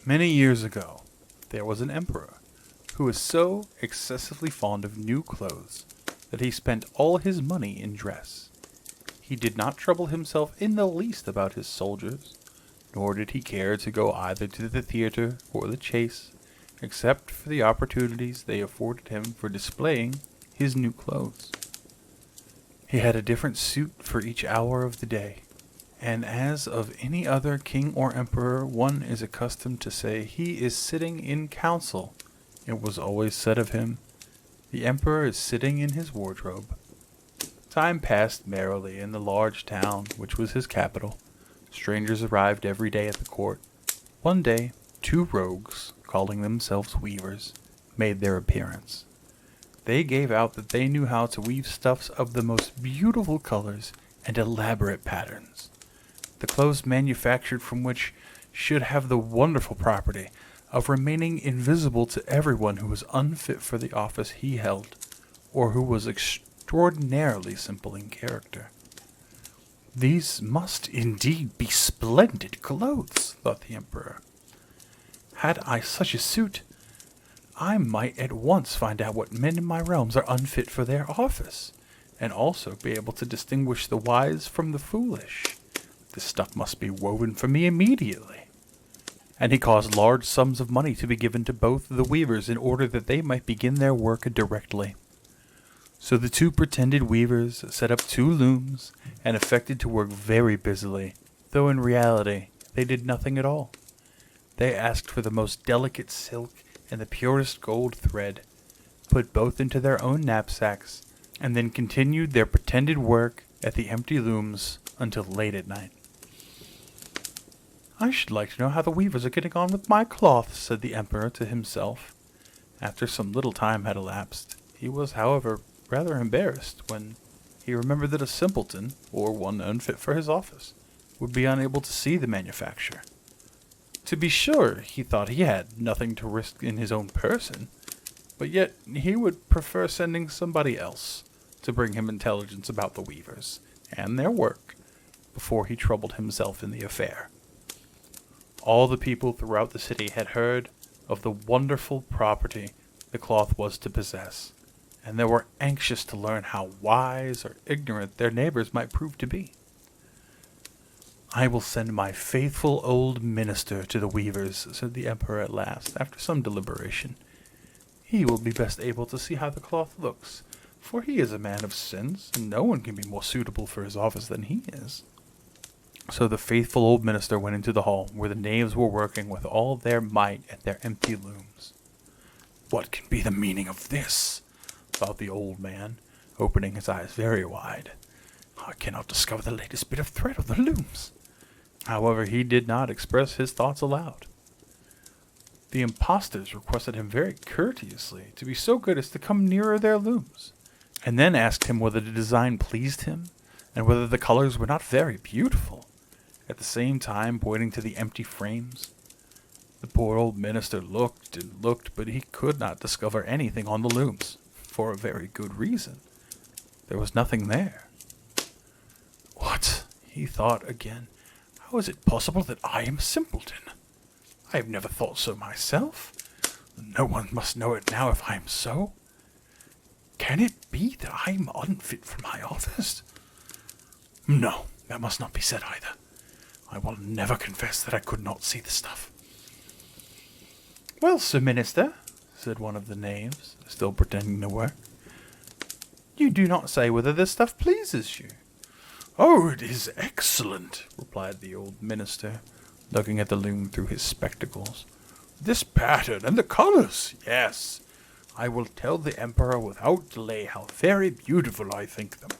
Many years ago, there was an emperor who was so excessively fond of new clothes that he spent all his money in dress. He did not trouble himself in the least about his soldiers, nor did he care to go either to the theater or the chase, except for the opportunities they afforded him for displaying his new clothes. He had a different suit for each hour of the day, and as of any other king or emperor one is accustomed to say he is sitting in council, it was always said of him, "The emperor is sitting in his wardrobe." Time passed merrily in the large town which was his capital. Strangers arrived every day at the court. One day, two rogues, calling themselves weavers, made their appearance. They gave out that they knew how to weave stuffs of the most beautiful colors and elaborate patterns. The clothes manufactured from which should have the wonderful property of remaining invisible to everyone who was unfit for the office he held, or who was extraordinarily simple in character. "These must indeed be splendid clothes," thought the emperor. "Had I such a suit, I might at once find out what men in my realms are unfit for their office, and also be able to distinguish the wise from the foolish. This stuff must be woven for me immediately." And he caused large sums of money to be given to both the weavers in order that they might begin their work directly. So the two pretended weavers set up two looms and affected to work very busily, though in reality they did nothing at all. They asked for the most delicate silk and the purest gold thread, put both into their own knapsacks, and then continued their pretended work at the empty looms until late at night. "I should like to know how the weavers are getting on with my cloth," said the emperor to himself. After some little time had elapsed, he was, however, rather embarrassed when he remembered that a simpleton, or one unfit for his office, would be unable to see the manufacture. To be sure, he thought he had nothing to risk in his own person, but yet he would prefer sending somebody else to bring him intelligence about the weavers and their work before he troubled himself in the affair. All the people throughout the city had heard of the wonderful property the cloth was to possess, and they were anxious to learn how wise or ignorant their neighbors might prove to be. "I will send my faithful old minister to the weavers," said the emperor at last, after some deliberation. "He will be best able to see how the cloth looks, for he is a man of sense, and no one can be more suitable for his office than he is." So the faithful old minister went into the hall, where the knaves were working with all their might at their empty looms. "What can be the meaning of this?" thought the old man, opening his eyes very wide. "I cannot discover the latest bit of thread on the looms." However, he did not express his thoughts aloud. The impostors requested him very courteously to be so good as to come nearer their looms, and then asked him whether the design pleased him, and whether the colors were not very beautiful, at the same time pointing to the empty frames. The poor old minister looked and looked, but he could not discover anything on the looms, for a very good reason. There was nothing there. "What?" he thought again. "How is it possible that I am a simpleton? I have never thought so myself. No one must know it now if I am so. Can it be that I am unfit for my office? No, that must not be said either. I will never confess that I could not see the stuff." "Well, Sir Minister," said one of the knaves, still pretending to work, "you do not say whether this stuff pleases you." "Oh, it is excellent," replied the old minister, looking at the loom through his spectacles. "This pattern and the colors, yes. I will tell the emperor without delay how very beautiful I think them."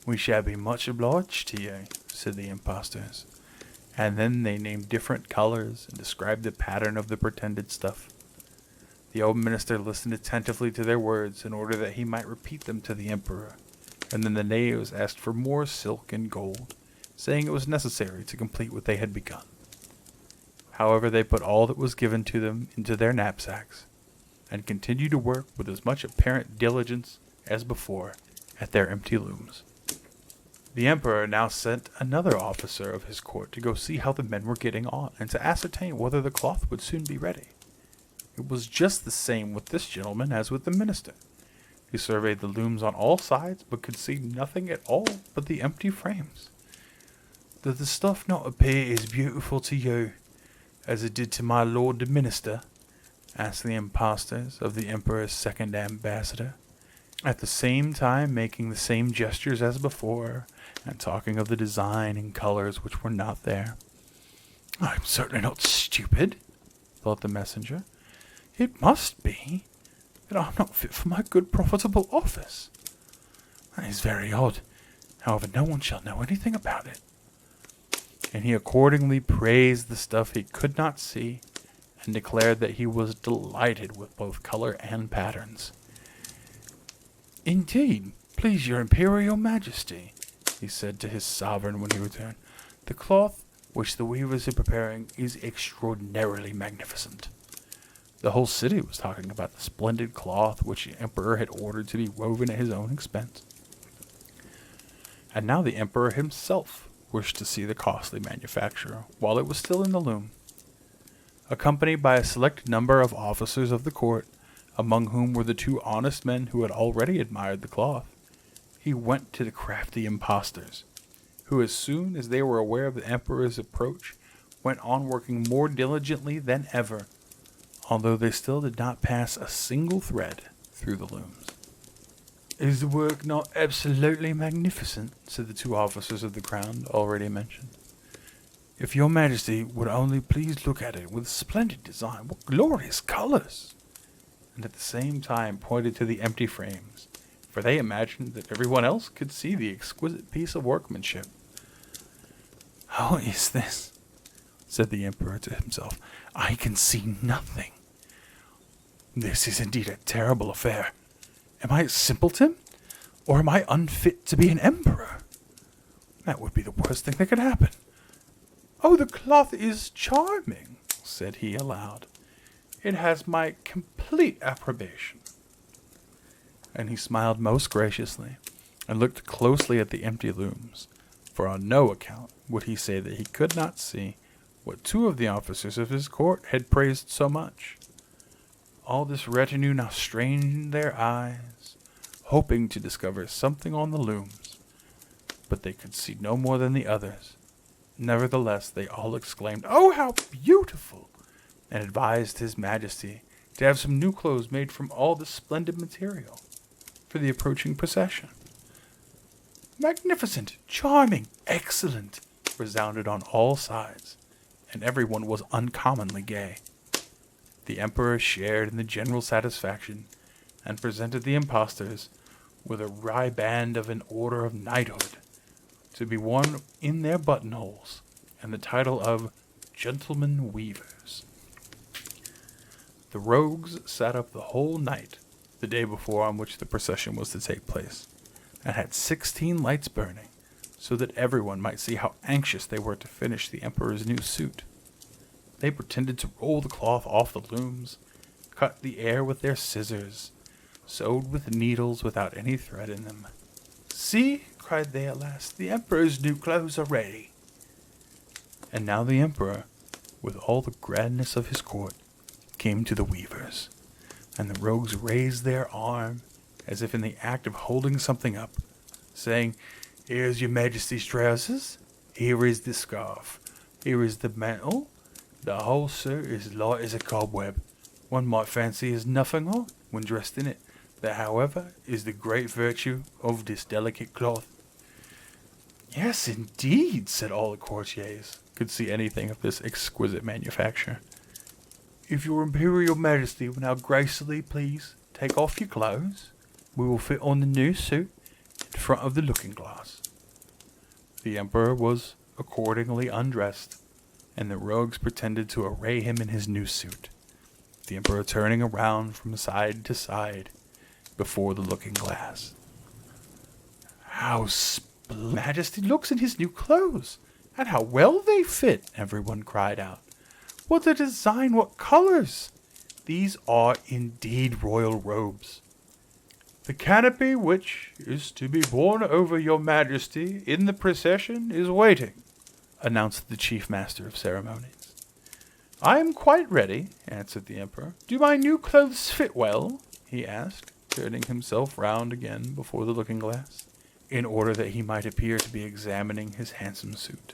"We shall be much obliged to you," said the impostors, and then they named different colors and described the pattern of the pretended stuff. The old minister listened attentively to their words in order that he might repeat them to the emperor, and then the knaves asked for more silk and gold, saying it was necessary to complete what they had begun. However, they put all that was given to them into their knapsacks, and continued to work with as much apparent diligence as before at their empty looms. The emperor now sent another officer of his court to go see how the men were getting on and to ascertain whether the cloth would soon be ready. It was just the same with this gentleman as with the minister. He surveyed the looms on all sides, but could see nothing at all but the empty frames. "Does the stuff not appear as beautiful to you as it did to my lord the minister?" asked the impostors of the emperor's second ambassador, at the same time making the same gestures as before, and talking of the design and colors which were not there. "I am certainly not stupid," thought the messenger. "It must be that I am not fit for my good profitable office. That is very odd. However, no one shall know anything about it." And he accordingly praised the stuff he could not see, and declared that he was delighted with both color and patterns. "Indeed, please your imperial majesty," he said to his sovereign when he returned, "the cloth which the weavers are preparing is extraordinarily magnificent." The whole city was talking about the splendid cloth which the emperor had ordered to be woven at his own expense. And now the emperor himself wished to see the costly manufacture while it was still in the loom. Accompanied by a select number of officers of the court, among whom were the two honest men who had already admired the cloth, he went to the crafty impostors, who as soon as they were aware of the emperor's approach, went on working more diligently than ever, although they still did not pass a single thread through the looms. "Is the work not absolutely magnificent?" said the two officers of the crown already mentioned. "If your majesty would only please look at it with splendid design, what glorious colors!" And at the same time pointed to the empty frames, for they imagined that everyone else could see the exquisite piece of workmanship. "How is this?" said the emperor to himself. "I can see nothing. This is indeed a terrible affair. Am I a simpleton, or am I unfit to be an emperor? That would be the worst thing that could happen. Oh, the cloth is charming," said he aloud. "It has my complete approbation." And he smiled most graciously, and looked closely at the empty looms, for on no account would he say that he could not see what two of the officers of his court had praised so much. All this retinue now strained their eyes, hoping to discover something on the looms, but they could see no more than the others. Nevertheless, they all exclaimed, "Oh, how beautiful!" and advised his majesty to have some new clothes made from all this splendid material for the approaching procession. "Magnificent, charming, excellent," resounded on all sides, and everyone was uncommonly gay. The emperor shared in the general satisfaction, and presented the impostors with a riband of an order of knighthood, to be worn in their buttonholes, and the title of Gentlemen Weavers. The rogues sat up the whole night, the day before on which the procession was to take place, and had 16 lights burning, so that everyone might see how anxious they were to finish the emperor's new suit. They pretended to roll the cloth off the looms, cut the air with their scissors, sewed with needles without any thread in them. "See," cried they at last, "the emperor's new clothes are ready." And now the emperor, with all the grandness of his court, came to the weavers, and the rogues raised their arm, as if in the act of holding something up, saying, "Here's your majesty's trousers, here is the scarf, here is the mantle. The whole, sir, is light as a cobweb. One might fancy is nothing on when dressed in it. That, however, is the great virtue of this delicate cloth." "Yes, indeed," said all the courtiers, could see anything of this exquisite manufacture. "If your imperial majesty will now gracefully please take off your clothes, we will fit on the new suit in front of the looking-glass." The emperor was accordingly undressed, and the rogues pretended to array him in his new suit, the emperor turning around from side to side before the looking-glass. "How Majesty looks in his new clothes, and how well they fit!" everyone cried out. "What a design, what colors! These are indeed royal robes." The canopy which is to be borne over your majesty in the procession is waiting, announced the chief master of ceremonies. I am quite ready, answered the emperor. Do my new clothes fit well? He asked, turning himself round again before the looking-glass, in order that he might appear to be examining his handsome suit.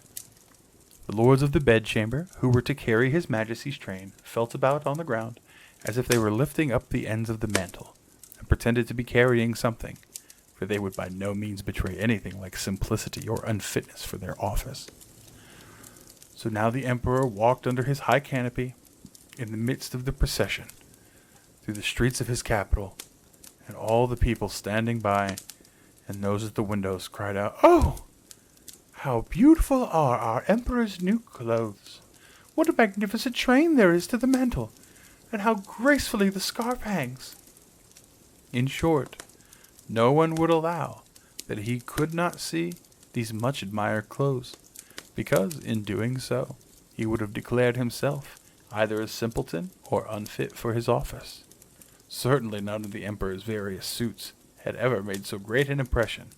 The lords of the bedchamber, who were to carry his majesty's train, felt about on the ground as if they were lifting up the ends of the mantle, and pretended to be carrying something, for they would by no means betray anything like simplicity or unfitness for their office. So now the emperor walked under his high canopy, in the midst of the procession, through the streets of his capital, and all the people standing by and those at the windows cried out, "Oh, how beautiful are our emperor's new clothes! What a magnificent train there is to the mantle, and how gracefully the scarf hangs!" In short, no one would allow that he could not see these much admired clothes, because in doing so he would have declared himself either a simpleton or unfit for his office. Certainly none of the emperor's various suits had ever made so great an impression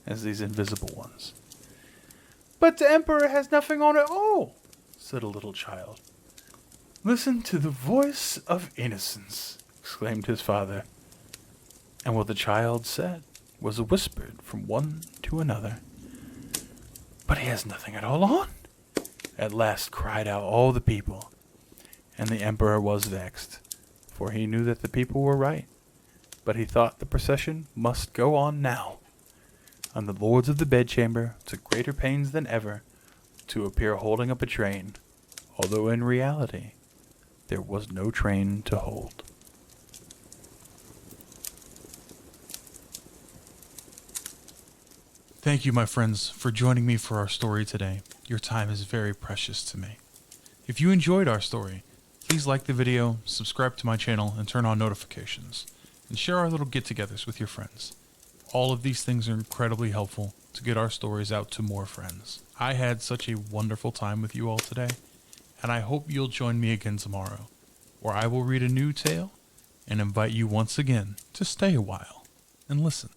as these invisible ones. "But the emperor has nothing on at all," said a little child. "Listen to the voice of innocence," exclaimed his father. And what the child said was whispered from one to another. "But he has nothing at all on," at last cried out all the people. And the emperor was vexed, for he knew that the people were right. But he thought the procession must go on now, and the lords of the bedchamber took greater pains than ever to appear holding up a train, although in reality there was no train to hold. Thank you, my friends, for joining me for our story today. Your time is very precious to me. If you enjoyed our story, please like the video, subscribe to my channel, and turn on notifications, and share our little get-togethers with your friends. All of these things are incredibly helpful to get our stories out to more friends. I had such a wonderful time with you all today, and I hope you'll join me again tomorrow, where I will read a new tale and invite you once again to stay a while and listen.